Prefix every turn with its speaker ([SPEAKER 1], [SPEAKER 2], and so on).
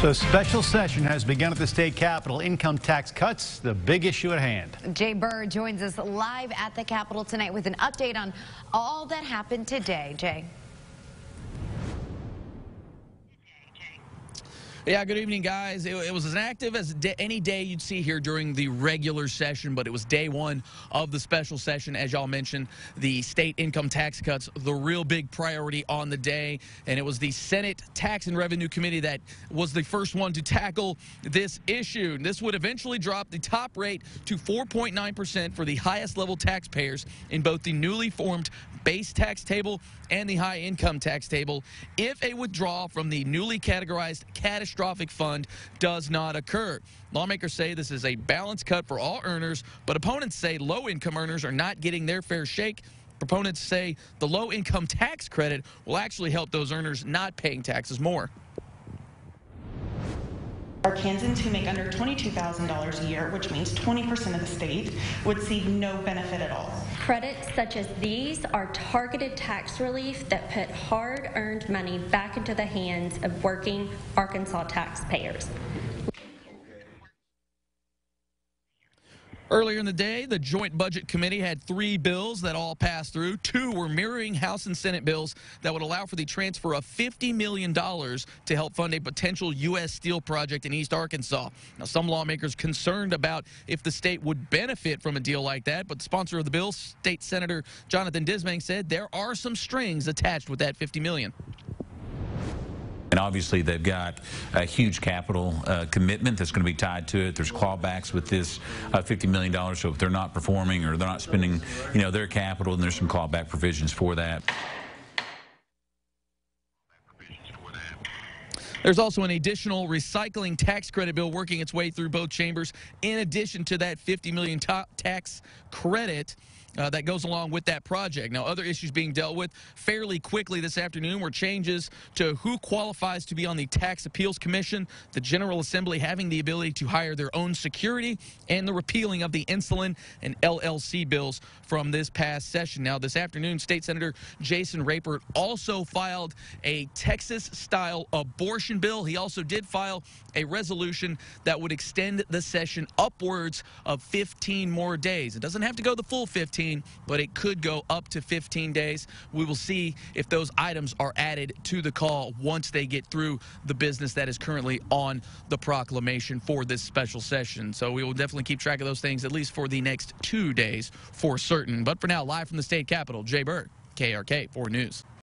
[SPEAKER 1] So a special session has begun at the state capitol. Income tax cuts, the big issue at hand.
[SPEAKER 2] Jay Burr joins us live at the Capitol tonight with an update on all that happened today. Jay.
[SPEAKER 3] Yeah, good evening, guys. It was as active as any day you'd see here during the regular session, but it was day one of the special session. As y'all mentioned, the state income tax cuts, the real big priority on the day, and it was the Senate Tax and Revenue Committee that was the first one to tackle this issue. This would eventually drop the top rate to 4.9% for the highest level taxpayers in both the newly formed base tax table and the high income tax table if a withdrawal from the newly categorized catastrophic fund does not occur. Lawmakers say this is a balanced cut for all earners, but opponents say low-income earners are not getting their fair shake. Proponents say the low-income tax credit will actually help those earners not paying taxes more.
[SPEAKER 4] Arkansans who make under $22,000 a year, which means 20% of the state, would see no benefit at all.
[SPEAKER 5] Credits such as these are targeted tax relief that put hard-earned money back into the hands of working Arkansas taxpayers.
[SPEAKER 3] Earlier in the day, the Joint Budget Committee had 3 bills that all passed through. 2 were mirroring House and Senate bills that would allow for the transfer of $50 million to help fund a potential U.S. steel project in East Arkansas. Now, some lawmakers concerned about if the state would benefit from a deal like that, but the sponsor of the bill, State Senator Jonathan Dismang, said there are some strings attached with that $50 million.
[SPEAKER 6] And obviously, they've got a huge capital commitment that's going to be tied to it. There's clawbacks with this $50 million. So if they're not performing or they're not spending, their capital, then there's some clawback provisions for that.
[SPEAKER 3] There's also an additional recycling tax credit bill working its way through both chambers, in addition to that $50 million tax credit that goes along with that project. Now, other issues being dealt with fairly quickly this afternoon were changes to who qualifies to be on the Tax Appeals Commission, the General Assembly having the ability to hire their own security, and the repealing of the insulin and LLC bills from this past session. Now, this afternoon, State Senator Jason Rapert also filed a Texas-style abortion bill. He also did file a resolution that would extend the session upwards of 15 more days. It doesn't have to go the full 15, but it could go up to 15 days. We will see if those items are added to the call once they get through the business that is currently on the proclamation for this special session. So we will definitely keep track of those things, at least for the next 2 days for certain. But for now, live from the state capitol, Jay Burr, KARK 4 News.